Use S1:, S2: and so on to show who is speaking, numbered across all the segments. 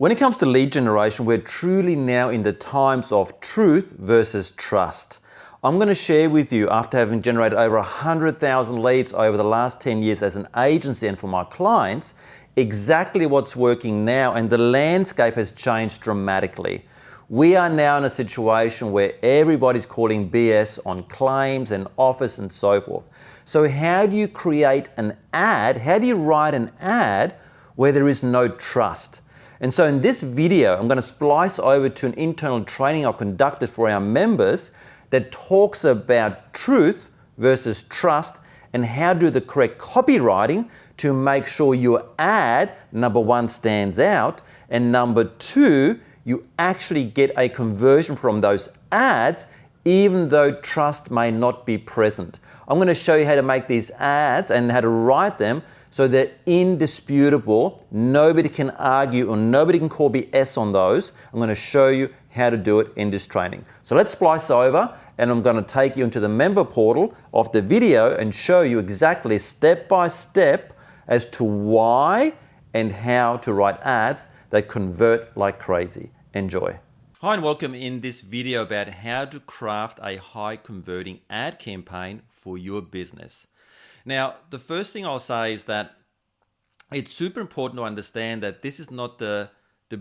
S1: When it comes to lead generation, we're truly now in the times of truth versus trust. I'm going to share with you, after having generated over 100,000 leads over the last 10 years as an agency and for my clients, exactly what's working now, and the landscape has changed dramatically. We are now in a situation where everybody's calling BS on claims and offers and so forth. So how do you create an ad? How do you write an ad where there is no trust? And so in this video, I'm going to splice over to an internal training I've conducted for our members that talks about truth versus trust and how to do the correct copywriting to make sure your ad, number one, stands out, and number two, you actually get a conversion from those ads even though trust may not be present. I'm going to show you how to make these ads and how to write them so they're indisputable. Nobody can argue or nobody can call BS on those. I'm going to show you how to do it in this training. So let's splice over and I'm going to take you into the member portal of the video and show you exactly step by step as to why and how to write ads that convert like crazy. Enjoy. Hi and welcome in this video about how to craft a high converting ad campaign for your business. Now, the first thing I'll say is that it's super important to understand that this is not the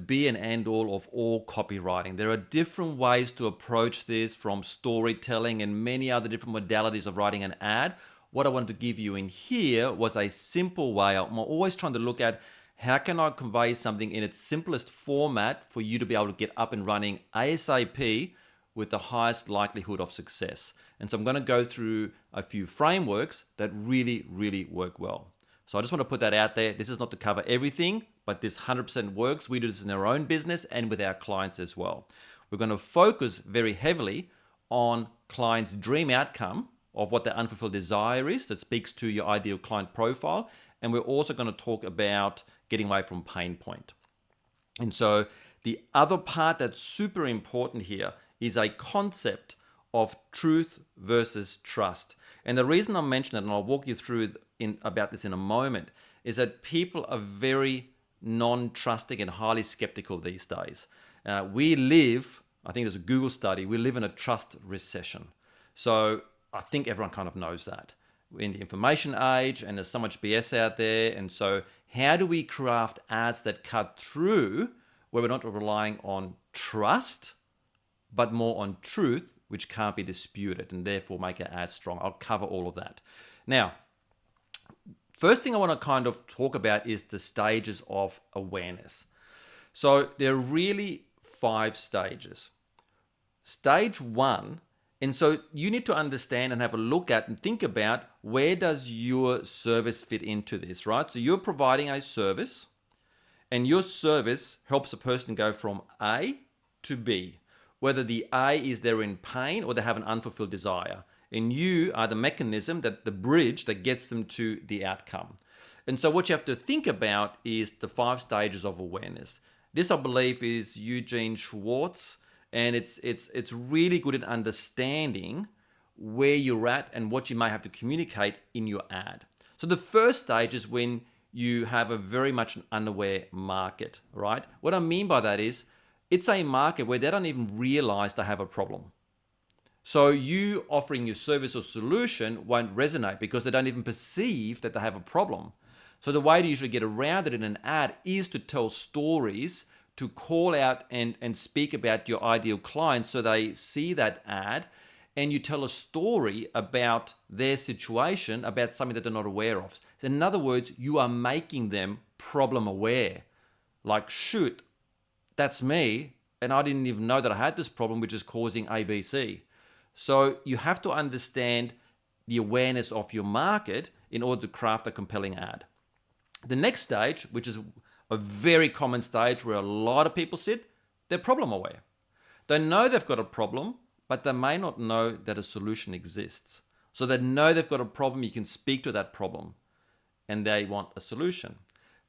S1: be and end all of all copywriting. There are different ways to approach this, from storytelling and many other different modalities of writing an ad. What I wanted to give you in here was a simple way. I'm always trying to look at how can I convey something in its simplest format for you to be able to get up and running ASAP with the highest likelihood of success. And so I'm going to go through a few frameworks that really work well. So I just want to put that out there. This is not to cover everything, but this 100% works. We do this in our own business and with our clients as well. We're going to focus very heavily on clients' dream outcome of what their unfulfilled desire is that speaks to your ideal client profile. And we're also going to talk about getting away from pain point. And so the other part that's super important here is a concept of truth versus trust. And the reason I'm mentioning it, and I'll walk you through about this in a moment, is that people are very non-trusting and highly skeptical these days. We live, I think there's a Google study, we live in a trust recession. So I think everyone kind of knows that. We're in the information age and there's so much BS out there. And so how do we craft ads that cut through where we're not relying on trust, but more on truth, which can't be disputed, and therefore make our ad strong? I'll cover all of that. Now, first thing I want to kind of talk about is the stages of awareness. So there are really 5 stages. Stage 1, and so you need to understand and have a look at and think about, where does your service fit into this, right? So you're providing a service, and your service helps a person go from A to B, whether the A is they're in pain or they have an unfulfilled desire. And you are the mechanism, that the bridge that gets them to the outcome. And so what you have to think about is the 5 stages of awareness. This, I believe, is Eugene Schwartz, and it's really good at understanding where you're at and what you may have to communicate in your ad. So the first stage is when you have a very much an unaware market, right? What I mean by that is, it's a market where they don't even realize they have a problem. So you offering your service or solution won't resonate because they don't even perceive that they have a problem. So the way to usually get around it in an ad is to tell stories, to call out and speak about your ideal client so they see that ad, and you tell a story about their situation, about something that they're not aware of. So in other words, you are making them problem aware. Like, shoot, that's me, and I didn't even know that I had this problem, which is causing ABC. So you have to understand the awareness of your market in order to craft a compelling ad. The next stage, which is a very common stage where a lot of people sit, they're problem aware. They know they've got a problem, but they may not know that a solution exists. So they know they've got a problem, you can speak to that problem, and they want a solution.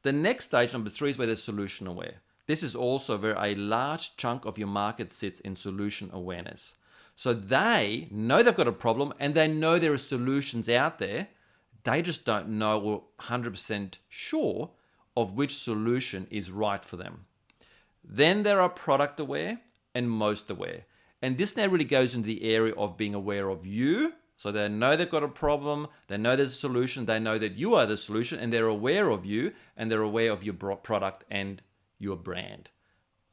S1: The next stage, number 3, is where they're solution aware. This is also where a large chunk of your market sits in solution awareness. So they know they've got a problem and they know there are solutions out there. They just don't know or 100% sure of which solution is right for them. Then there are product aware and most aware. And this now really goes into the area of being aware of you. So they know they've got a problem, they know there's a solution, they know that you are the solution, and they're aware of you, and they're aware of your product and your brand.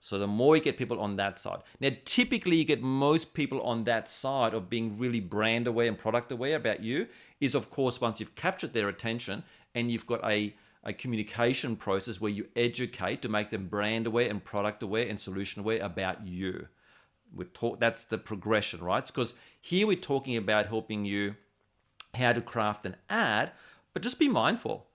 S1: So the more you get people on that side. Now, typically you get most people on that side of being really brand aware and product aware about you is, of course, once you've captured their attention and you've got a communication process where you educate to make them brand aware and product aware and solution aware about you. That's the progression, right? Because here we're talking about helping you how to craft an ad, but just be mindful.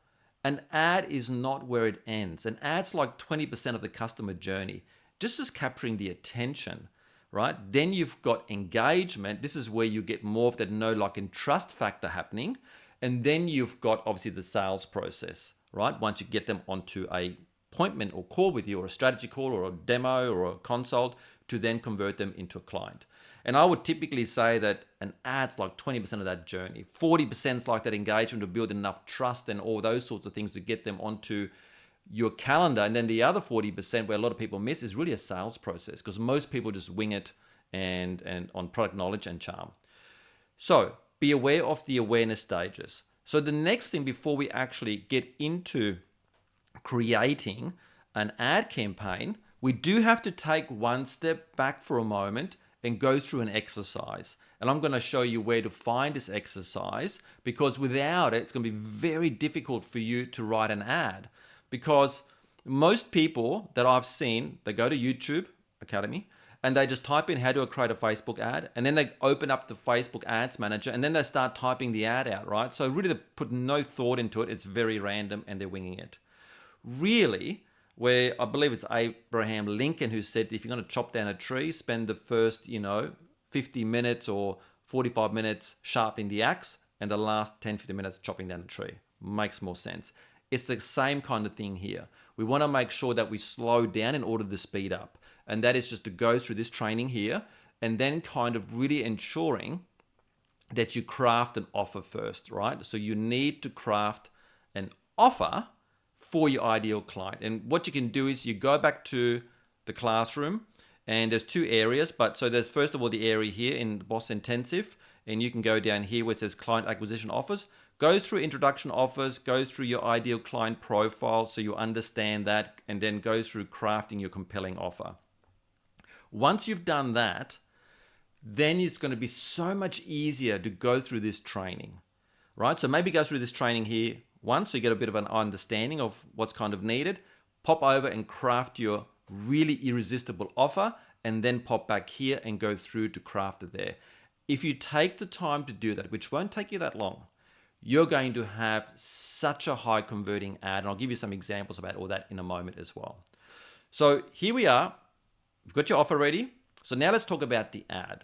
S1: An ad is not where it ends. An ad's like 20% of the customer journey. Just as capturing the attention, right? Then you've got engagement. This is where you get more of that know, like, and trust factor happening. And then you've got obviously the sales process, right? Once you get them onto a appointment or call with you, or a strategy call or a demo or a consult, to then convert them into a client. And I would typically say that an ad's like 20% of that journey. 40% is like that engagement to build enough trust and all those sorts of things to get them onto your calendar. And then the other 40%, where a lot of people miss, is really a sales process, because most people just wing it and on product knowledge and charm. So be aware of the awareness stages. So the next thing before we actually get into creating an ad campaign, we do have to take one step back for a moment and go through an exercise. And I'm going to show you where to find this exercise, because without it, it's going to be very difficult for you to write an ad. Because most people that I've seen, they go to YouTube Academy and they just type in how to create a Facebook ad, and then they open up the Facebook Ads Manager, and then they start typing the ad out, right? So really they put no thought into it. It's very random and they're winging it. Really, where I believe it's Abraham Lincoln who said, if you're going to chop down a tree, spend the first, 50 minutes or 45 minutes sharpening the axe, and the last 10, 15 minutes chopping down the tree. Makes more sense. It's the same kind of thing here. We want to make sure that we slow down in order to speed up. And that is just to go through this training here, and then kind of really ensuring that you craft an offer first, right? So you need to craft an offer for your ideal client. And what you can do is you go back to the classroom, and there's two areas. So there's first of all the area here in Boss Intensive, and you can go down here where it says client acquisition offers. Go through introduction offers, go through your ideal client profile so you understand that, and then go through crafting your compelling offer. Once you've done that, then it's going to be so much easier to go through this training, right? So maybe go through this training here once, so you get a bit of an understanding of what's kind of needed. Pop over and craft your really irresistible offer, and then pop back here and go through to craft it there. If you take the time to do that, which won't take you that long, you're going to have such a high converting ad. And I'll give you some examples about all that in a moment as well. So here we are. You've got your offer ready. So now let's talk about the ad.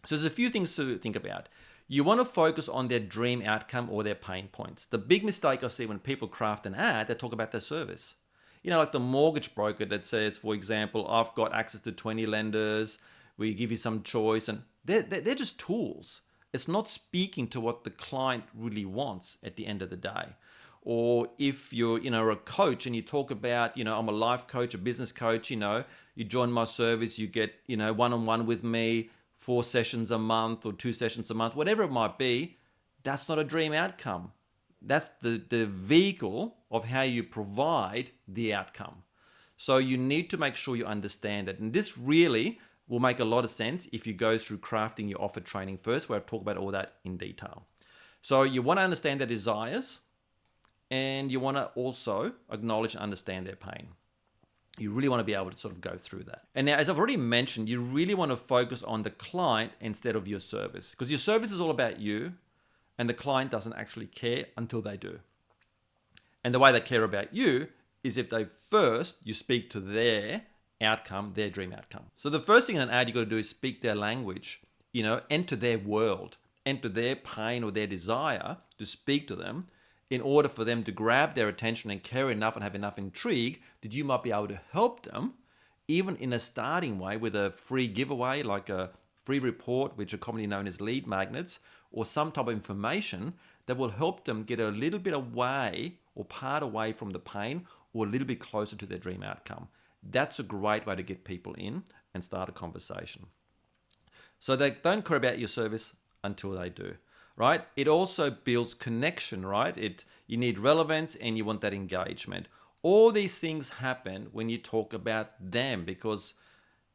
S1: So there's a few things to think about. You want to focus on their dream outcome or their pain points. The big mistake I see when people craft an ad, they talk about their service. Like the mortgage broker that says, for example, I've got access to 20 lenders, we give you some choice, and they're just tools. It's not speaking to what the client really wants at the end of the day. Or if you're, a coach and you talk about, I'm a life coach, a business coach, you join my service, you get, one-on-one with me, 4 sessions a month or 2 sessions a month, whatever it might be, that's not a dream outcome. That's the vehicle of how you provide the outcome. So you need to make sure you understand it. And this really will make a lot of sense if you go through crafting your offer training first, where I talk about all that in detail. So you want to understand their desires, and you want to also acknowledge and understand their pain. You really want to be able to sort of go through that. And now, as I've already mentioned, you really want to focus on the client instead of your service, because your service is all about you, and the client doesn't actually care until they do. And the way they care about you is if you speak to their outcome, their dream outcome. So the first thing in an ad you got to do is speak their language, enter their world, enter their pain or their desire to speak to them, in order for them to grab their attention and care enough and have enough intrigue that you might be able to help them, even in a starting way with a free giveaway, like a free report, which are commonly known as lead magnets, or some type of information that will help them get a little bit away or part away from the pain, or a little bit closer to their dream outcome. that's a great way to get people in and start a conversation. So they don't care about your service until they do, right? It also builds connection, right? You need relevance and you want that engagement. All these things happen when you talk about them, because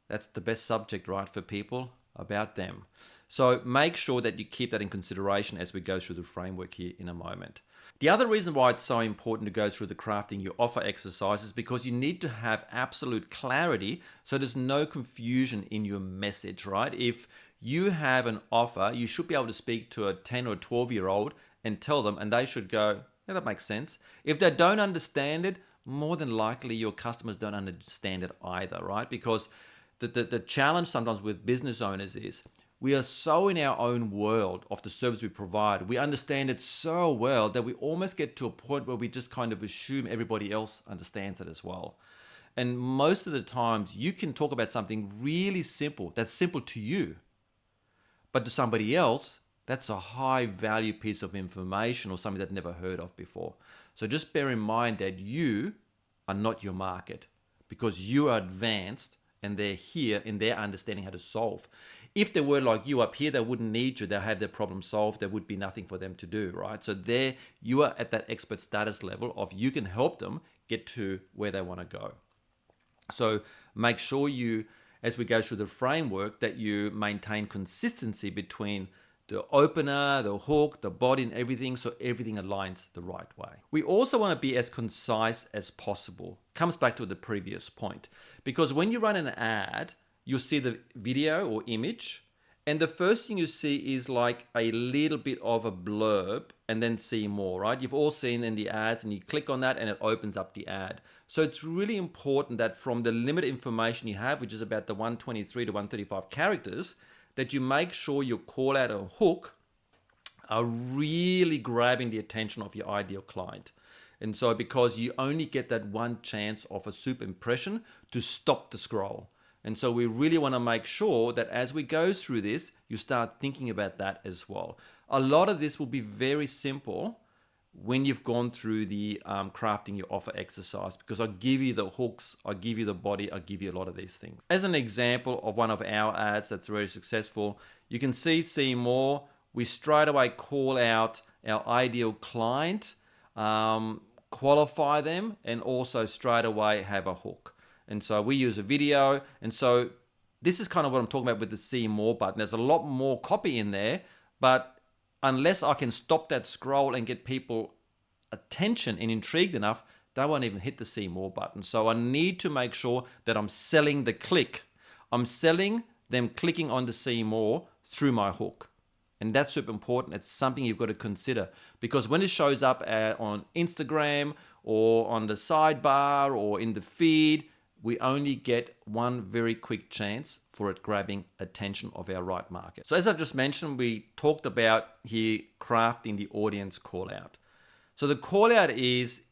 S1: that's the best subject, right, for people, about them. So make sure that you keep that in consideration as we go through the framework here in a moment. The other reason why it's so important to go through the crafting your offer exercise is because you need to have absolute clarity so there's no confusion in your message, right? If you have an offer, you should be able to speak to a 10 or 12-year-old and tell them, and they should go, yeah, that makes sense. If they don't understand it, more than likely your customers don't understand it either, right? Because the challenge sometimes with business owners is we are so in our own world of the service we provide. We understand it so well that we almost get to a point where we just kind of assume everybody else understands it as well. And most of the times you can talk about something really simple, that's simple to you, but to somebody else, that's a high value piece of information or something they've never heard of before. So just bear in mind that you are not your market, because you are advanced and they're here in their understanding how to solve. If they were like you up here, they wouldn't need you. They'll have their problem solved. There would be nothing for them to do, right? So there, you are at that expert status level of you can help them get to where they want to go. So make sure you, as we go through the framework, that you maintain consistency between the opener, the hook, the body, and everything, so everything aligns the right way. We also want to be as concise as possible. Comes back to the previous point. Because when you run an ad, you'll see the video or image, and the first thing you see is like a little bit of a blurb and then see more, right? You've all seen in the ads, and you click on that and it opens up the ad. So it's really important that from the limited information you have, which is about the 123 to 135 characters, that you make sure your call out or hook are really grabbing the attention of your ideal client. And so because you only get that one chance of a super impression to stop the scroll. And so we really want to make sure that as we go through this, you start thinking about that as well. A lot of this will be very simple when you've gone through the crafting your offer exercise, because I'll give you the hooks, I'll give you the body, I'll give you a lot of these things. As an example of one of our ads that's very successful, you can see more. We straight away call out our ideal client, qualify them, and also straight away have a hook. And so we use a video. And so this is kind of what I'm talking about with the see more button. There's a lot more copy in there, but unless I can stop that scroll and get people attention and intrigued enough, they won't even hit the see more button. So I need to make sure that I'm selling the click. I'm selling them clicking on the see more through my hook. And that's super important. It's something you've got to consider, because when it shows up on Instagram or on the sidebar or in the feed, we only get one very quick chance for it grabbing attention of our right market. So as I've just mentioned, we talked about here crafting the audience call out. So the call out is,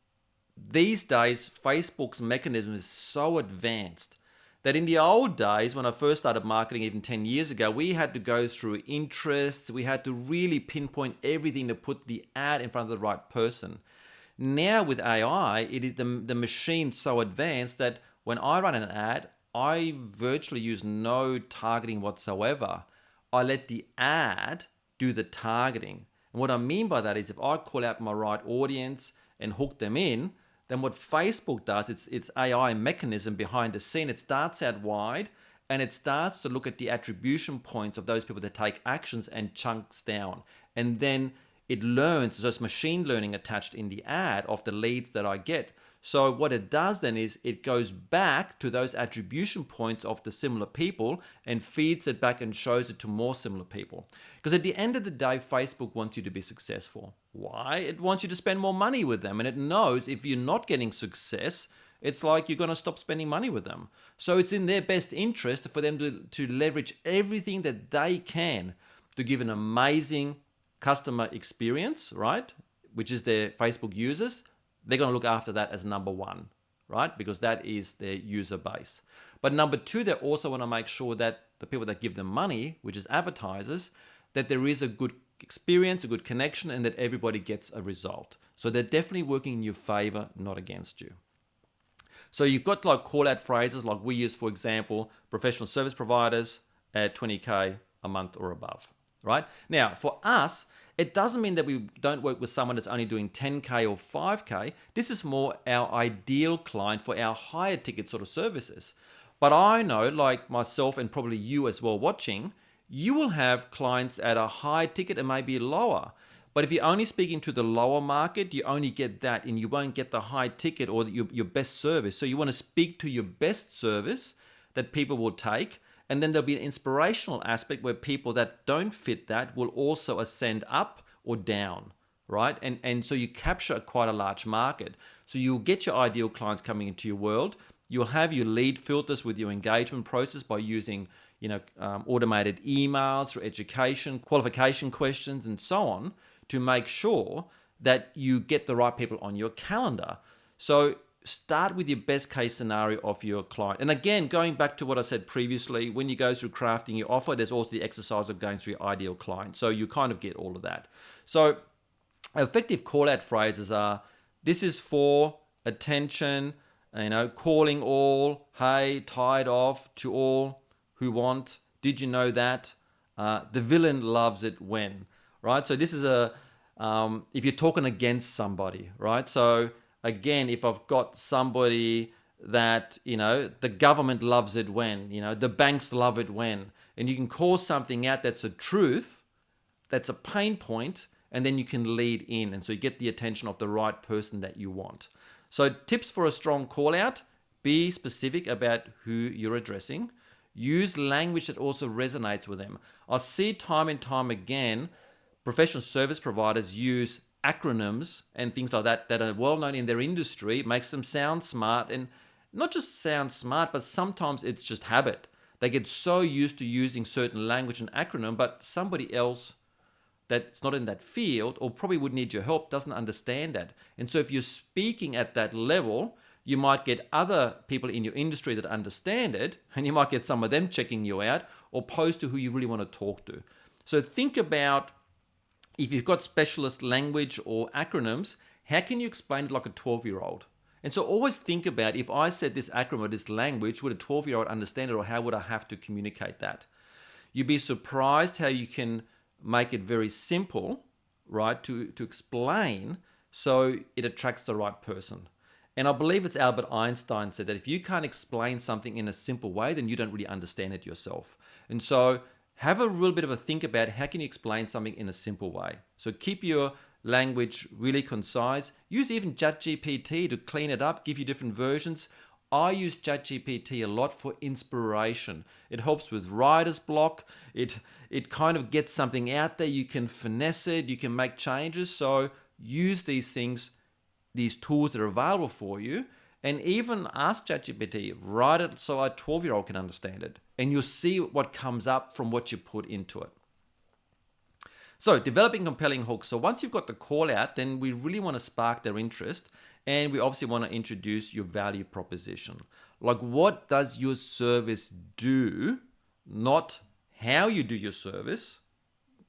S1: these days, Facebook's mechanism is so advanced that in the old days, when I first started marketing even 10 years ago, we had to go through interests. We had to really pinpoint everything to put the ad in front of the right person. Now with AI, it is the machine so advanced that when I run an ad, I virtually use no targeting whatsoever. I let the ad do the targeting. And what I mean by that is, if I call out my right audience and hook them in, then what Facebook does, its AI mechanism behind the scene, it starts out wide and it starts to look at the attribution points of those people that take actions and chunks down. And then it learns, so it's machine learning attached in the ad of the leads that I get. So what it does then is it goes back to those attribution points of the similar people and feeds it back and shows it to more similar people. Because at the end of the day, Facebook wants you to be successful. Why? It wants you to spend more money with them. And it knows if you're not getting success, it's like you're going to stop spending money with them. So it's in their best interest for them to leverage everything that they can to give an amazing customer experience, right? Which is their Facebook users. They're going to look after that as number one, right? Because that is their user base. But number two, they also want to make sure that the people that give them money, which is advertisers, that there is a good experience, a good connection, and that everybody gets a result. So they're definitely working in your favor, not against you. So you've got like call out phrases like we use, for example, professional service providers at 20K a month or above, right? Now, for us, it doesn't mean that we don't work with someone that's only doing 10K or 5K. This is more our ideal client for our higher ticket sort of services. But I know, like myself and probably you as well watching, you will have clients at a high ticket and maybe lower. But if you're only speaking to the lower market, you only get that and you won't get the high ticket or your best service. So you want to speak to your best service that people will take. And then there'll be an inspirational aspect where people that don't fit that will also ascend up or down, right? And so you capture quite a large market. So you'll get your ideal clients coming into your world. You'll have your lead filters with your engagement process by using automated emails for education, qualification questions, and so on to make sure that you get the right people on your calendar. So start with your best case scenario of your client. And again, going back to what I said previously, when you go through crafting your offer, there's also the exercise of going through your ideal client. So you kind of get all of that. So effective call out phrases are, this is for attention, calling all, hey, tied off, to all who want, did you know that? The villain loves it when, right? So this is if you're talking against somebody, right? So again, if I've got somebody that, the government loves it when, the banks love it when, and you can call something out that's a truth, that's a pain point, and then you can lead in. And so you get the attention of the right person that you want. So tips for a strong call out, be specific about who you're addressing. Use language that also resonates with them. I see time and time again, professional service providers use acronyms and things like that that are well known in their industry. It makes them sound smart, and not just sound smart, but sometimes it's just habit. They get so used to using certain language and acronym, but somebody else that's not in that field or probably would need your help doesn't understand that. And so if you're speaking at that level, you might get other people in your industry that understand it, and you might get some of them checking you out, opposed to who you really want to talk to. So think about, if you've got specialist language or acronyms, how can you explain it like a 12-year-old? And so always think about, if I said this acronym or this language, would a 12-year-old understand it, or how would I have to communicate that? You'd be surprised how you can make it very simple, right, to explain so it attracts the right person. And I believe it's Albert Einstein said that if you can't explain something in a simple way, then you don't really understand it yourself. And so have a real bit of a think about, how can you explain something in a simple way? So keep your language really concise. Use even ChatGPT to clean it up, give you different versions. I use ChatGPT a lot for inspiration. It helps with writer's block. It kind of gets something out there. You can finesse it. You can make changes. So use these things, these tools that are available for you, and even ask ChatGPT, write it so a 12-year-old can understand it. And you'll see what comes up from what you put into it. So developing compelling hooks. So once you've got the call out, then we really want to spark their interest, and we obviously want to introduce your value proposition. Like, what does your service do? Not how you do your service.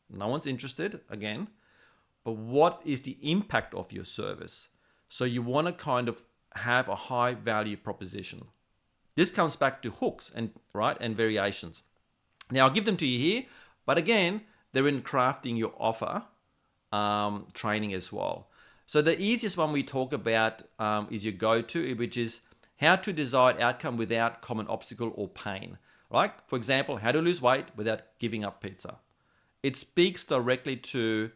S1: No one's interested, again. But what is the impact of your service? So you want to kind of have a high value proposition. This comes back to hooks and variations. Now I'll give them to you here, but again, they're in crafting your offer training as well. So the easiest one we talk about is your go-to, which is how to desired outcome without common obstacle or pain. Right? For example, how to lose weight without giving up pizza. It speaks directly to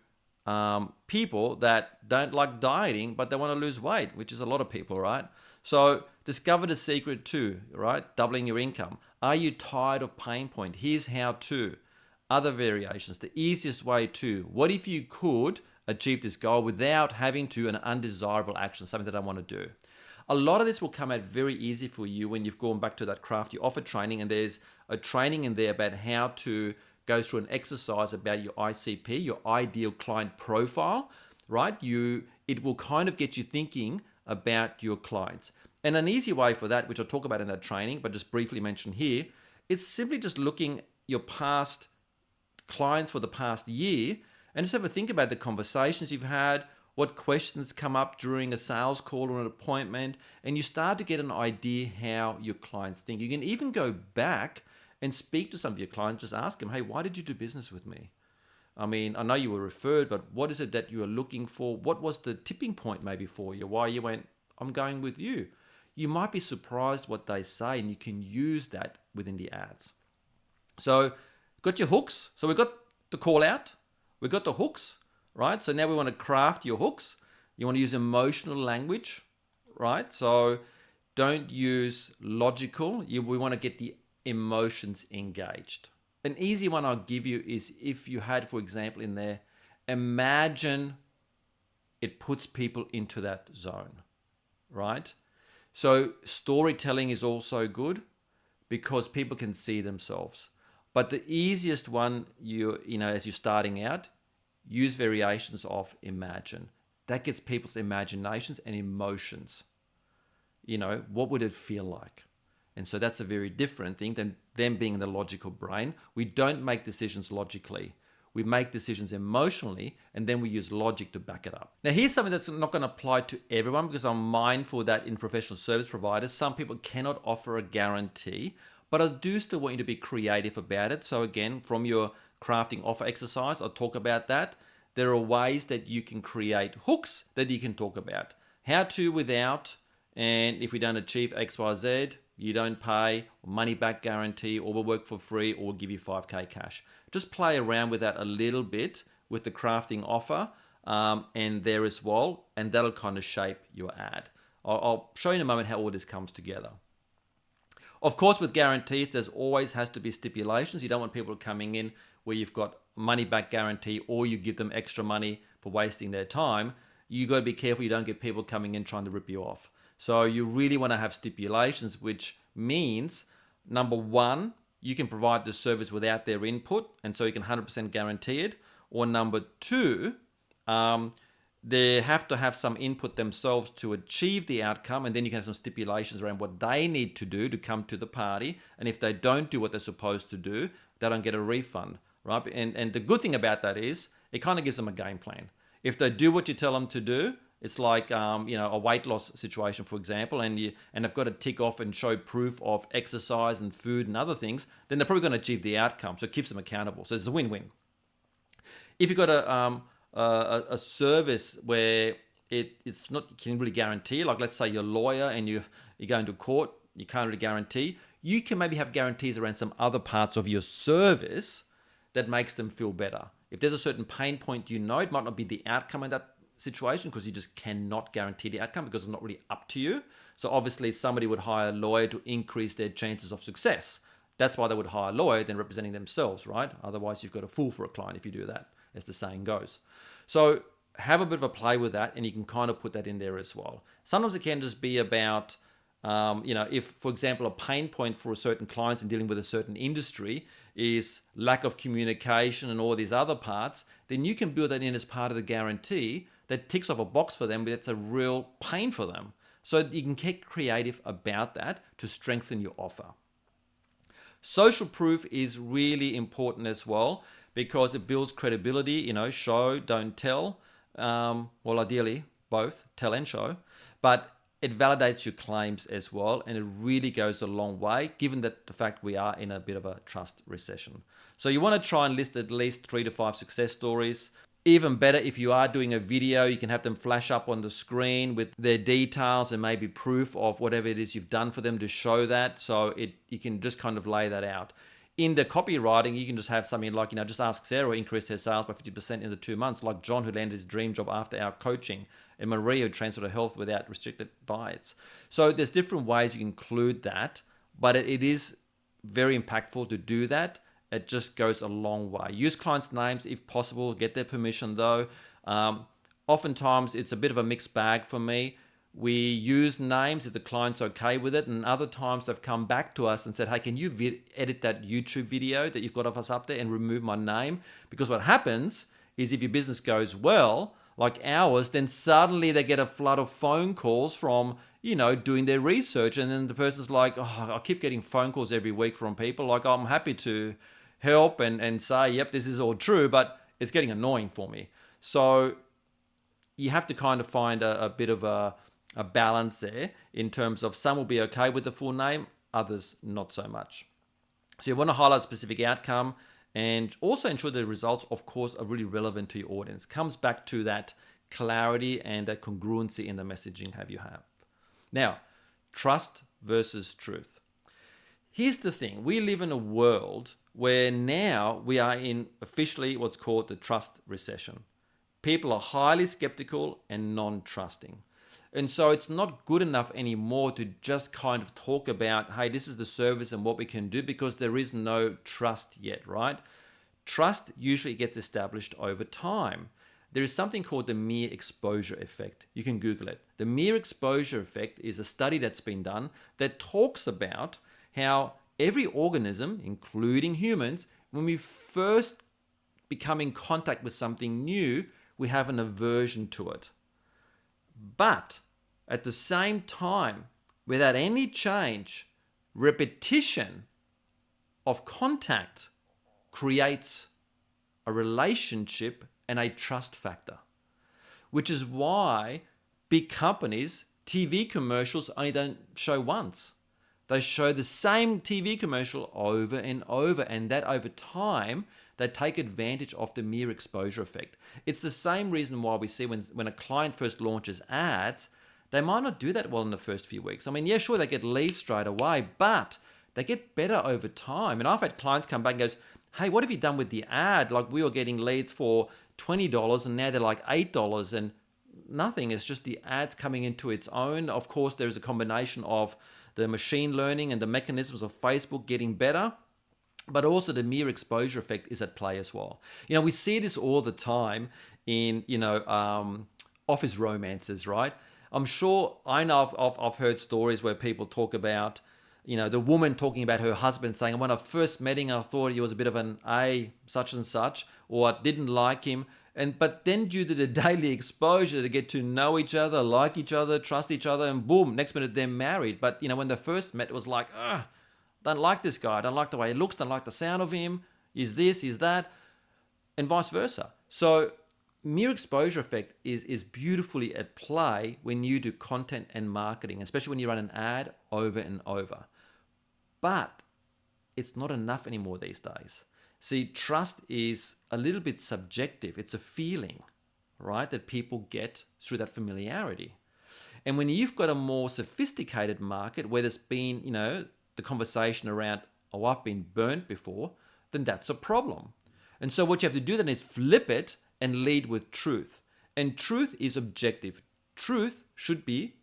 S1: people that don't like dieting, but they want to lose weight, which is a lot of people, right? So discover the secret too, right? Doubling your income. Are you tired of pain point? Here's how to. Other variations. The easiest way to. What if you could achieve this goal without having to an undesirable action, something that I want to do? A lot of this will come out very easy for you when you've gone back to that craft. You offer training, and there's a training in there about how to go through an exercise about your ICP, your ideal client profile, right? It will kind of get you thinking about your clients. And an easy way for that, which I'll talk about in that training, but just briefly mention here, is simply just looking your past clients for the past year and just have a think about the conversations you've had, what questions come up during a sales call or an appointment, and you start to get an idea how your clients think. You can even go back and speak to some of your clients, just ask them, hey, why did you do business with me? I mean, I know you were referred, but what is it that you are looking for? What was the tipping point maybe for you? Why you went, I'm going with you? You might be surprised what they say, and you can use that within the ads. So, got your hooks. So we got the call out, we got the hooks, right? So now we want to craft your hooks. You want to use emotional language, right? So don't use logical. We want to get the emotions engaged. An easy one I'll give you is if you had, for example, in there, imagine it puts people into that zone, right? So storytelling is also good because people can see themselves. But the easiest one, as you're starting out, use variations of imagine. That gets people's imaginations and emotions. What would it feel like? And so that's a very different thing than them being in the logical brain. We don't make decisions logically. We make decisions emotionally, and then we use logic to back it up. Now, here's something that's not going to apply to everyone because I'm mindful that in professional service providers, some people cannot offer a guarantee, but I do still want you to be creative about it. So again, from your crafting offer exercise, I'll talk about that. There are ways that you can create hooks that you can talk about. How to without, and if we don't achieve XYZ, you don't pay, money back guarantee, or we'll work for free, or we'll give you 5K cash. Just play around with that a little bit with the crafting offer and there as well, and that'll kind of shape your ad. I'll show you in a moment how all this comes together. Of course, with guarantees, there's always has to be stipulations. You don't want people coming in where you've got money back guarantee or you give them extra money for wasting their time. You got to be careful you don't get people coming in trying to rip you off. So you really want to have stipulations, which means, number one, you can provide the service without their input, and so you can 100% guarantee it. Or number two, they have to have some input themselves to achieve the outcome, and then you can have some stipulations around what they need to do to come to the party. And if they don't do what they're supposed to do, they don't get a refund, right? And the good thing about that is it kind of gives them a game plan. If they do what you tell them to do, it's like a weight loss situation, for example, and they've got to tick off and show proof of exercise and food and other things, then they're probably going to achieve the outcome. So it keeps them accountable. So it's a win-win. If you've got a service where it's not, you can really guarantee, like let's say you're a lawyer and you're going to court, you can't really guarantee. You can maybe have guarantees around some other parts of your service that makes them feel better. If there's a certain pain point, it might not be the outcome in that situation because you just cannot guarantee the outcome because it's not really up to you. So obviously somebody would hire a lawyer to increase their chances of success. That's why they would hire a lawyer than representing themselves, right? Otherwise you've got a fool for a client if you do that, as the saying goes. So have a bit of a play with that and you can kind of put that in there as well. Sometimes it can just be about, if, for example, a pain point for a certain clients in dealing with a certain industry is lack of communication and all these other parts, then you can build that in as part of the guarantee that ticks off a box for them, but it's a real pain for them. So you can get creative about that to strengthen your offer. Social proof is really important as well because it builds credibility, show, don't tell. Well, ideally, both, tell and show. But it validates your claims as well, and it really goes a long way, given that the fact we are in a bit of a trust recession. So you want to try and list at least 3 to 5 success stories. Even better, if you are doing a video, you can have them flash up on the screen with their details and maybe proof of whatever it is you've done for them to show that. So you can just kind of lay that out. In the copywriting, you can just have something like, just ask Sarah increased her sales by 50% in the 2 months, like John who landed his dream job after our coaching, and Maria who transferred her health without restricted diets. So there's different ways you can include that, but it is very impactful to do that. It just goes a long way. Use clients' names if possible. Get their permission though. Oftentimes it's a bit of a mixed bag for me. We use names if the client's okay with it, and other times they've come back to us and said, hey, can you edit that YouTube video that you've got of us up there and remove my name? Because what happens is if your business goes well, like ours, then suddenly they get a flood of phone calls from, doing their research. And then the person's like, oh, I keep getting phone calls every week from people. Like, I'm happy to help and say, yep, this is all true, but it's getting annoying for me. So you have to kind of find a bit of a balance there in terms of some will be okay with the full name, others not so much. So you want to highlight a specific outcome and also ensure the results, of course, are really relevant to your audience. Comes back to that clarity and that congruency in the messaging you have. Now, trust versus truth. Here's the thing. We live in a world where now we are in officially what's called the trust recession. People are highly skeptical and non-trusting. And so it's not good enough anymore to just kind of talk about, hey, this is the service and what we can do, because there is no trust yet, right? Trust usually gets established over time. There is something called the mere exposure effect. You can Google it. The mere exposure effect is a study that's been done that talks about how every organism, including humans, when we first become in contact with something new, we have an aversion to it. But at the same time, without any change, repetition of contact creates a relationship and a trust factor, which is why big companies, TV commercials only don't show once. They show the same TV commercial over and over, and that over time, they take advantage of the mere exposure effect. It's the same reason why we see when a client first launches ads, they might not do that well in the first few weeks. I mean, yeah, sure, they get leads straight away, but they get better over time. And I've had clients come back and goes, hey, what have you done with the ad? Like, we were getting leads for $20 and now they're like $8, and nothing. It's just the ads coming into its own. Of course, there's a combination of the machine learning and the mechanisms of Facebook getting better, but also the mere exposure effect is at play as well. You know, we see this all the time in, office romances, right? I'm sure, I know I've heard stories where people talk about, the woman talking about her husband saying, when I first met him, I thought he was a bit of an A, such and such, or I didn't like him. But then due to the daily exposure, to get to know each other, like each other, trust each other, and boom, next minute they're married. But, when they first met, it was like, don't like this guy, don't like the way he looks, don't like the sound of him, is this, is that, and vice versa. So mere exposure effect is beautifully at play when you do content and marketing, especially when you run an ad over and over. But it's not enough anymore these days. See, trust is a little bit subjective. It's a feeling, right, that people get through that familiarity. And when you've got a more sophisticated market where there's been, the conversation around, oh, I've been burnt before, then that's a problem. And so what you have to do then is flip it and lead with truth. And truth is objective. Truth should be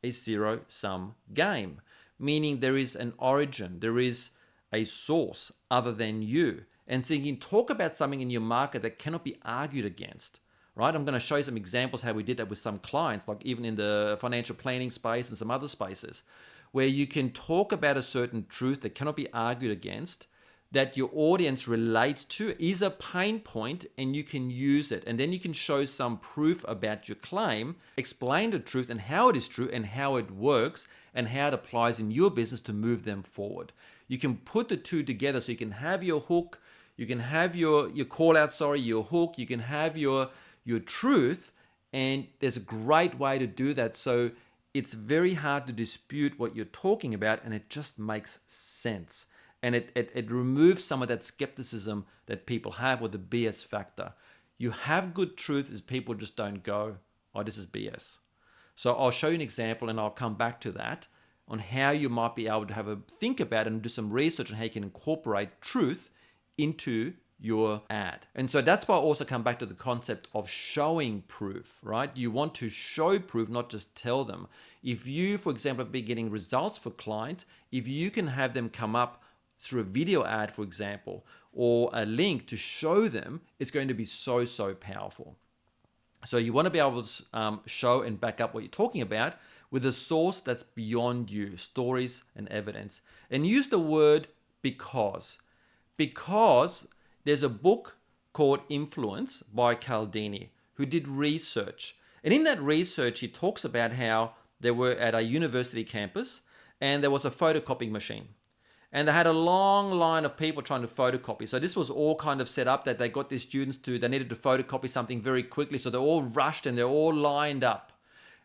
S1: a zero-sum game, meaning there is an origin, there is a source other than you. And so you can talk about something in your market that cannot be argued against, right? I'm going to show you some examples how we did that with some clients, like even in the financial planning space and some other spaces, where you can talk about a certain truth that cannot be argued against, that your audience relates to, is a pain point, and you can use it. And then you can show some proof about your claim, explain the truth and how it is true and how it works and how it applies in your business to move them forward. You can put the two together, so you can have your hook, you can have your call out, your hook, you can have your truth, and there's a great way to do that. So it's very hard to dispute what you're talking about, and it just makes sense. And it removes some of that skepticism that people have, or the BS factor. You have good truth as people just don't go, oh, this is BS. So I'll show you an example, and I'll come back to that on how you might be able to have a think about and do some research on how you can incorporate truth into your ad. And so that's why I also come back to the concept of showing proof, right? You want to show proof, not just tell them. If you, for example, be getting results for clients, if you can have them come up through a video ad, for example, or a link to show them, it's going to be so, so powerful. So you want to be able to show and back up what you're talking about with a source that's beyond you, stories and evidence. And use the word because. Because there's a book called Influence by Cialdini, who did research. And in that research, he talks about how they were at a university campus and there was a photocopying machine. And they had a long line of people trying to photocopy. So this was all kind of set up that they got these students they needed to photocopy something very quickly. So they're all rushed and they're all lined up.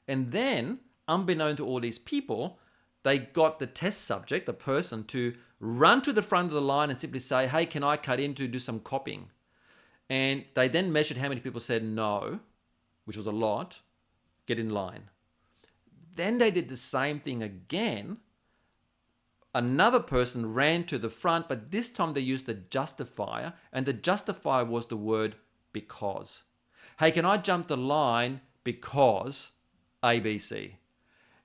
S1: And then, unbeknown to all these people, they got the test subject, the person, to run to the front of the line and simply say, hey, can I cut in to do some copying? And they then measured how many people said no, which was a lot, get in line. Then they did the same thing again. Another person ran to the front, but this time they used a justifier, and the justifier was the word because. Hey, can I jump the line because ABC?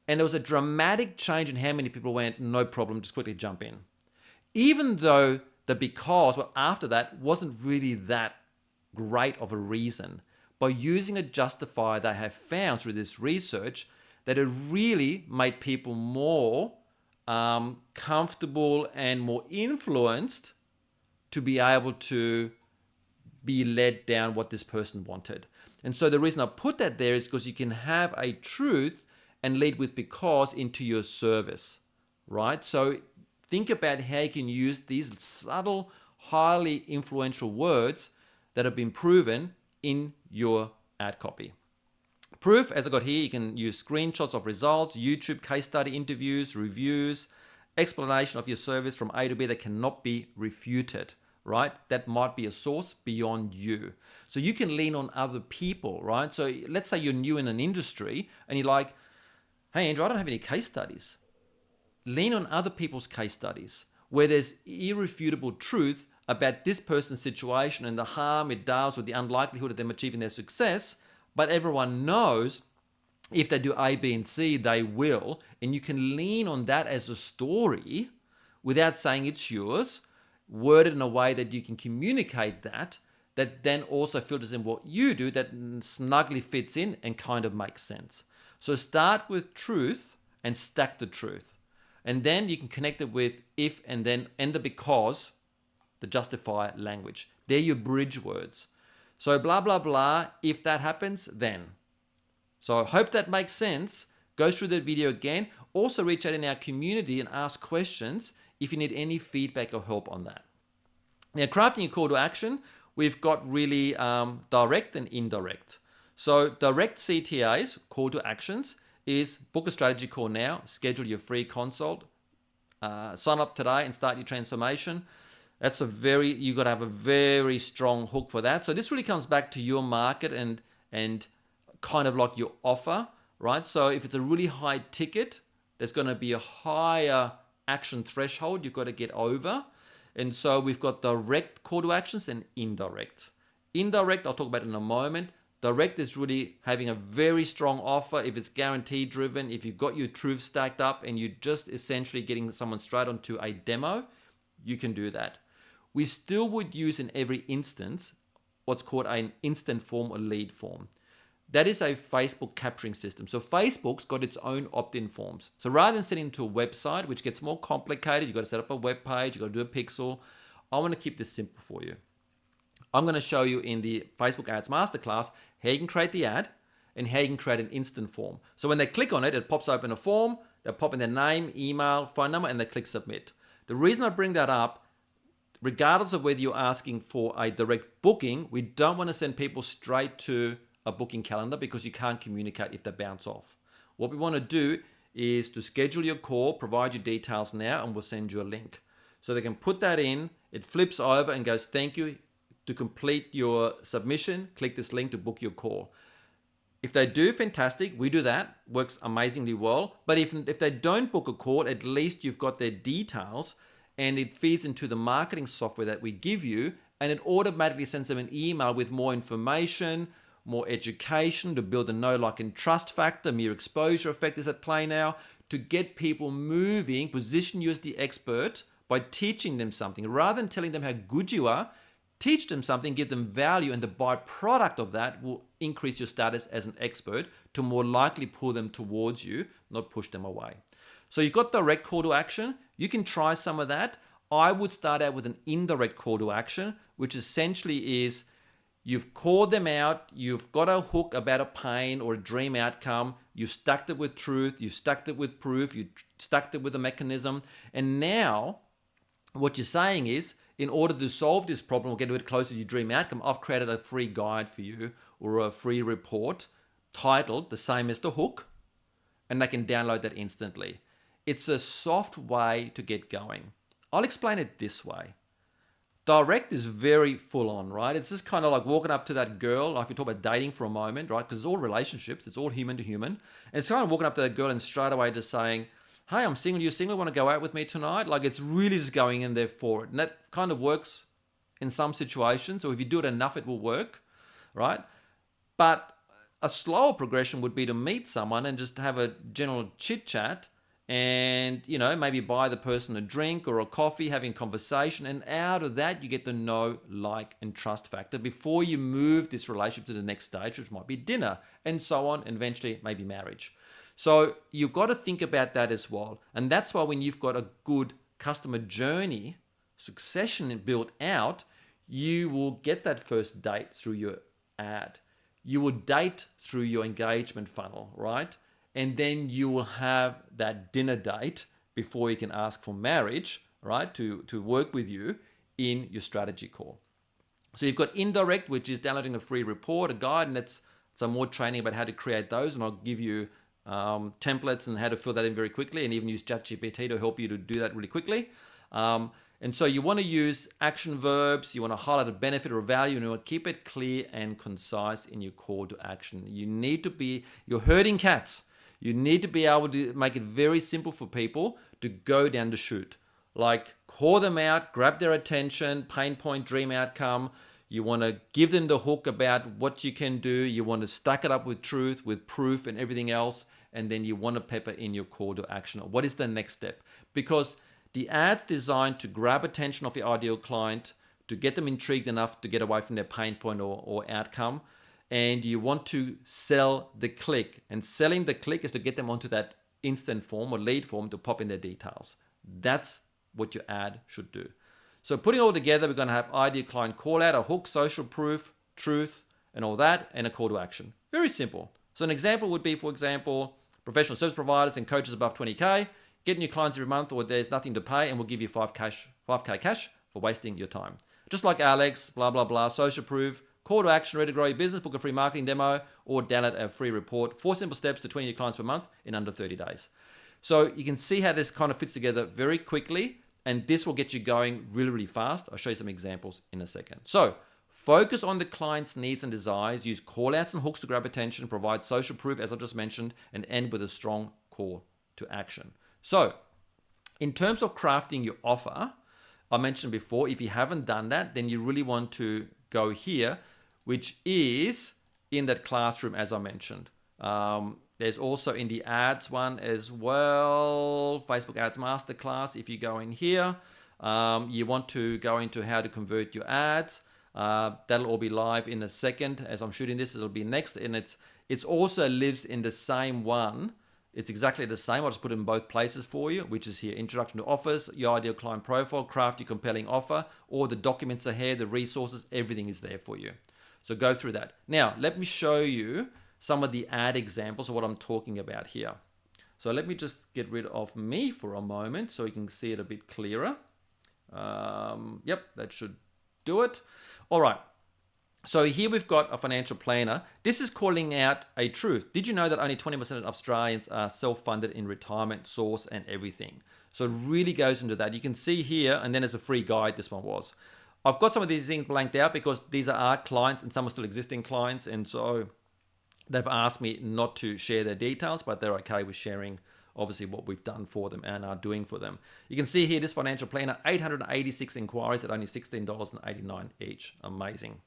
S1: And there was a dramatic change in how many people went, no problem, just quickly jump in. Even though the because, well, after that, wasn't really that great of a reason. By using a justifier, they have found through this research that it really made people more comfortable and more influenced to be able to be led down what this person wanted. And so the reason I put that there is because you can have a truth and lead with because into your service, right? So think about how you can use these subtle, highly influential words that have been proven in your ad copy. Proof, as I got here, you can use screenshots of results, YouTube case study interviews, reviews, explanation of your service from A to B that cannot be refuted, right? That might be a source beyond you. So you can lean on other people, right? So let's say you're new in an industry and you're like, hey, Andrew, I don't have any case studies. Lean on other people's case studies where there's irrefutable truth about this person's situation and the harm it does or the unlikelihood of them achieving their success. But everyone knows if they do A, B, and C, they will. And you can lean on that as a story without saying it's yours, worded in a way that you can communicate that then also filters in what you do, that snugly fits in and kind of makes sense. So start with truth and stack the truth. And then you can connect it with if and then and the because, the justifier language. They're your bridge words. So blah, blah, blah, if that happens, then. So I hope that makes sense. Go through the video again. Also reach out in our community and ask questions if you need any feedback or help on that. Now, crafting a call to action, we've got really direct and indirect. So direct CTAs, call to actions, is book a strategy call now, schedule your free consult, sign up today and start your transformation. That's you got to have a very strong hook for that. So this really comes back to your market and kind of like your offer, right? So if it's a really high ticket, there's going to be a higher action threshold you've got to get over. And so we've got direct call to actions and indirect. Indirect, I'll talk about in a moment. Direct is really having a very strong offer. If it's guarantee driven, if you've got your truth stacked up and you're just essentially getting someone straight onto a demo, you can do that. We still would use in every instance what's called an instant form or lead form. That is a Facebook capturing system. So Facebook's got its own opt-in forms. So rather than sending to a website, which gets more complicated, you've got to set up a web page, you've got to do a pixel. I want to keep this simple for you. I'm going to show you in the Facebook Ads Masterclass how you can create the ad and how you can create an instant form. So when they click on it, it pops open a form, they pop in their name, email, phone number, and they click submit. The reason I bring that up, regardless of whether you're asking for a direct booking, we don't want to send people straight to a booking calendar because you can't communicate if they bounce off. What we want to do is to schedule your call, provide your details now, and we'll send you a link. So they can put that in, it flips over and goes, thank you. To complete your submission, click this link to book your call. If they do, fantastic. We do that. Works amazingly well. But if they don't book a call, at least you've got their details and it feeds into the marketing software that we give you and it automatically sends them an email with more information, more education to build a know, like, and trust factor. Mere exposure effect is at play now to get people moving, position you as the expert by teaching them something. Rather than telling them how good you are, teach them something, give them value, and the byproduct of that will increase your status as an expert to more likely pull them towards you, not push them away. So you've got direct call to action. You can try some of that. I would start out with an indirect call to action, which essentially is you've called them out, you've got a hook about a pain or a dream outcome, you've stacked it with truth, you've stacked it with proof, you've stacked it with a mechanism, and now What you're saying is, in order to solve this problem or get a bit closer to your dream outcome, I've created a free guide for you or a free report titled the same as the hook, and they can download that instantly. It's a soft way to get going. I'll explain it this way. Direct is very full on, right? It's just kind of like walking up to that girl, like if we talk about dating for a moment, right? Because it's all relationships, it's all human to human. And it's kind of walking up to that girl and straight away just saying, hey, I'm single, you're single, want to go out with me tonight? Like it's really just going in there for it. And that kind of works in some situations, or if you do it enough, it will work, right? But a slower progression would be to meet someone and just have a general chit chat and, you know, maybe buy the person a drink or a coffee, having conversation. And out of that, you get the know, like, and trust factor before you move this relationship to the next stage, which might be dinner and so on, and eventually maybe marriage. So you've got to think about that as well. And that's why when you've got a good customer journey, succession built out, you will get that first date through your ad. You will date through your engagement funnel, right? And then you will have that dinner date before you can ask for marriage, right? To work with you in your strategy call. So you've got indirect, which is downloading a free report, a guide, and that's some more training about how to create those. And I'll give you templates and how to fill that in very quickly, and even use ChatGPT to help you to do that really quickly. And so you want to use action verbs, you want to highlight a benefit or a value, and you want to keep it clear and concise in your call to action. You need to be, you're herding cats. You need to be able to make it very simple for people to go down the chute. Like call them out, grab their attention, pain point, dream outcome. You want to give them the hook about what you can do. You want to stack it up with truth, with proof and everything else. And then you want to pepper in your call to action. What is the next step? Because the ad's designed to grab attention of your ideal client, to get them intrigued enough to get away from their pain point or outcome. And you want to sell the click. And selling the click is to get them onto that instant form or lead form to pop in their details. That's what your ad should do. So putting it all together, we're going to have ideal client call out, a hook, social proof, truth, and all that, and a call to action. Very simple. So an example would be, for example, professional service providers and coaches above 20K. Get new clients every month, or there's nothing to pay, and we'll give you 5K cash for wasting your time. Just like Alex, blah, blah, blah, social proof, call to action, ready to grow your business, book a free marketing demo, or download a free report. 4 simple steps to 20 new clients per month in under 30 days. So you can see how this kind of fits together very quickly, and this will get you going really, really fast. I'll show you some examples in a second. So focus on the client's needs and desires, use call outs and hooks to grab attention, provide social proof, as I just mentioned, and end with a strong call to action. So in terms of crafting your offer, I mentioned before, if you haven't done that, then you really want to go here, which is in that classroom, as I mentioned. There's also in the ads one as well, Facebook Ads Masterclass. If you go in here, you want to go into how to convert your ads. That'll all be live in a second. As I'm shooting this, it'll be next. And it's also lives in the same one. It's exactly the same. I'll just put it in both places for you, which is here. Introduction to offers, your ideal client profile, craft your compelling offer, all the documents are here, the resources, everything is there for you. So go through that. Now, let me show you some of the ad examples of what I'm talking about here. So let me just get rid of me for a moment so you can see it a bit clearer. Yep, that should do it. All right. So here we've got a financial planner. This is calling out a truth. Did you know that only 20% of Australians are self-funded in retirement, source, and everything? So it really goes into that. You can see here, and then as a free guide, this one was. I've got some of these things blanked out because these are our clients and some are still existing clients. And so they've asked me not to share their details, but they're okay with sharing obviously what we've done for them and are doing for them. You can see here, this financial planner, 886 inquiries at only $16.89 each. Amazing.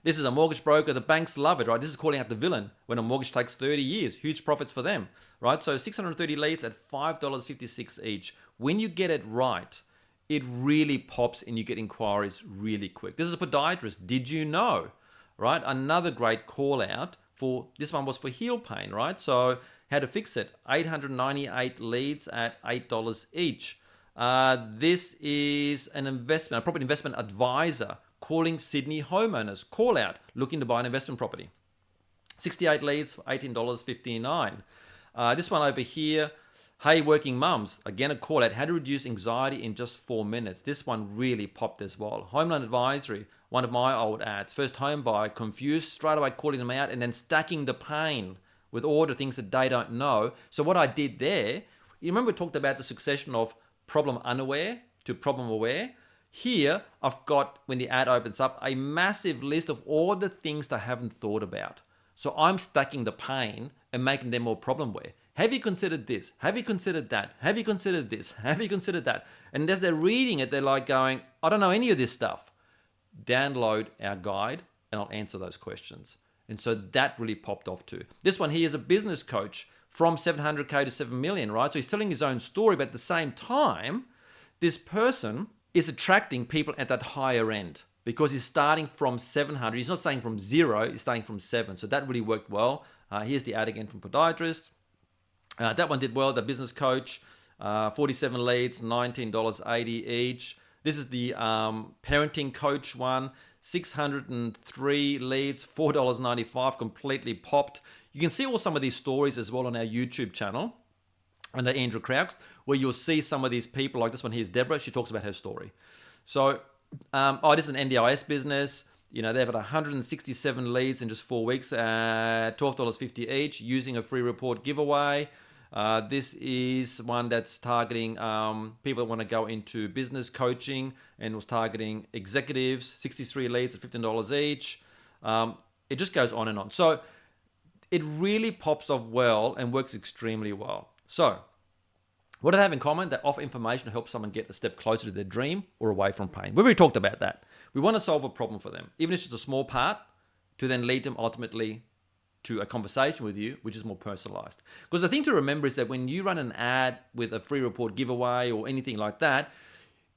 S1: This is a mortgage broker. The banks love it, right? This is calling out the villain when a mortgage takes 30 years. Huge profits for them, right? So 630 leads at $5.56 each. When you get it right, it really pops and you get inquiries really quick. This is a podiatrist. Did you know, right? Another great call out for, this one was for heel pain, right? So how to fix it. 898 leads at $8 each. This is an investment, a property investment advisor calling Sydney homeowners. Call out, looking to buy an investment property. 68 leads for $18.59. This one over here, Hey, working mums, again, a call out, how to reduce anxiety in just 4 minutes. This one really popped as well. Home Loan Advisory, one of my old ads. First home buyer, confused, straight away calling them out and then stacking the pain with all the things that they don't know. So what I did there, you remember we talked about the succession of problem unaware to problem aware? Here, I've got, when the ad opens up, a massive list of all the things they haven't thought about. So I'm stacking the pain and making them more problem aware. Have you considered this? Have you considered that? Have you considered this? Have you considered that? And as they're reading it, they're like going, I don't know any of this stuff. Download our guide and I'll answer those questions. And so that really popped off too. This one here is a business coach from 700K to 7 million, right? So he's telling his own story, but at the same time, this person is attracting people at that higher end because he's starting from 700. He's not saying from 0, he's starting from 7. So that really worked well. Here's the ad again from Podiatrist. That one did well, the business coach, 47 leads, $19.80 each. This is the parenting coach one, 603 leads, $4.95, completely popped. You can see all some of these stories as well on our YouTube channel under Andrew Crouch, where you'll see some of these people, like this one here is Deborah, she talks about her story. So, this is an NDIS business. You know, they've had 167 leads in just 4 weeks, $12.50 each, using a free report giveaway. This is one that's targeting people that want to go into business coaching and was targeting executives, 63 leads at $15 each. It just goes on and on. So it really pops off well and works extremely well. So what do they have in common? They offer information to help someone get a step closer to their dream or away from pain. We've already talked about that. We want to solve a problem for them, even if it's just a small part, to then lead them ultimately to a conversation with you, which is more personalized. Because the thing to remember is that when you run an ad with a free report giveaway or anything like that,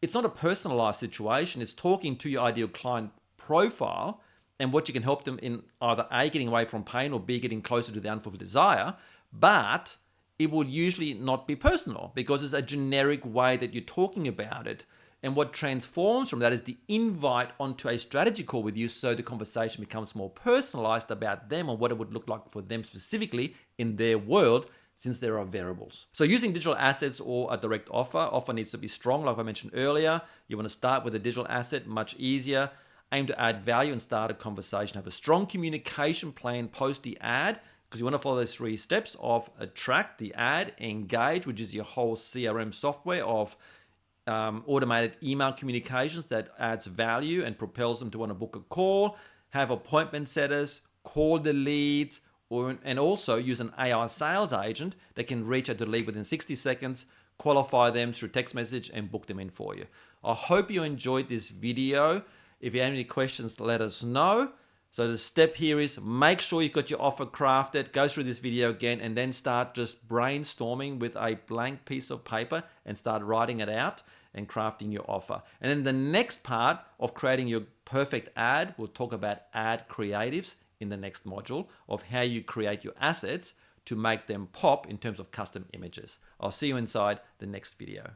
S1: it's not a personalized situation. It's talking to your ideal client profile and what you can help them in either A, getting away from pain, or B, getting closer to the unfulfilled desire. But it will usually not be personal because it's a generic way that you're talking about it. And what transforms from that is the invite onto a strategy call with you, so the conversation becomes more personalized about them and what it would look like for them specifically in their world, since there are variables. So using digital assets or a direct offer needs to be strong. Like I mentioned earlier, you want to start with a digital asset, much easier. Aim to add value and start a conversation. Have a strong communication plan post the ad, because you want to follow those 3 steps of attract, the ad, engage, which is your whole CRM software of automated email communications that adds value and propels them to want to book a call, have appointment setters, call the leads, and also use an AI sales agent that can reach out to the lead within 60 seconds, qualify them through text message and book them in for you. I hope you enjoyed this video. If you have any questions, let us know. So the step here is make sure you've got your offer crafted, go through this video again, and then start just brainstorming with a blank piece of paper and start writing it out and crafting your offer. And then the next part of creating your perfect ad, we'll talk about ad creatives in the next module of how you create your assets to make them pop in terms of custom images. I'll see you inside the next video.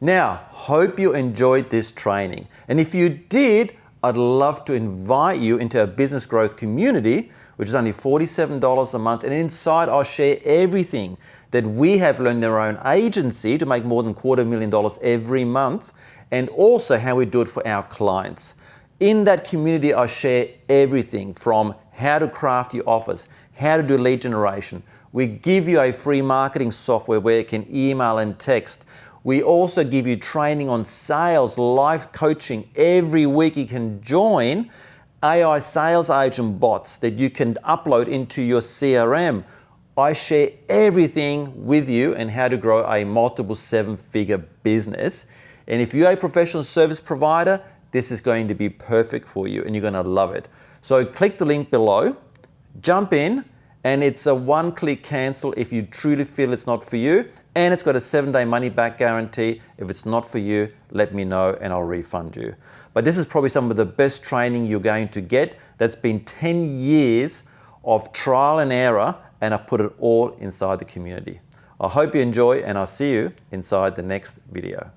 S1: Now, hope you enjoyed this training. And if you did, I'd love to invite you into our business growth community, which is only $47 a month. And inside, I'll share everything that we have learned in our own agency to make more than $250,000 every month, and also how we do it for our clients. In that community, I share everything from how to craft your offers, how to do lead generation. We give you a free marketing software where you can email and text. We also give you training on sales, life coaching. Every week you can join AI sales agent bots that you can upload into your CRM. I share everything with you and how to grow a multiple 7-figure business. And if you're a professional service provider, this is going to be perfect for you and you're going to love it. So click the link below, jump in, and it's a one-click cancel if you truly feel it's not for you. And it's got a 7-day money-back guarantee. If it's not for you, let me know and I'll refund you. But this is probably some of the best training you're going to get. That's been 10 years of trial and error, and I've put it all inside the community. I hope you enjoy, and I'll see you inside the next video.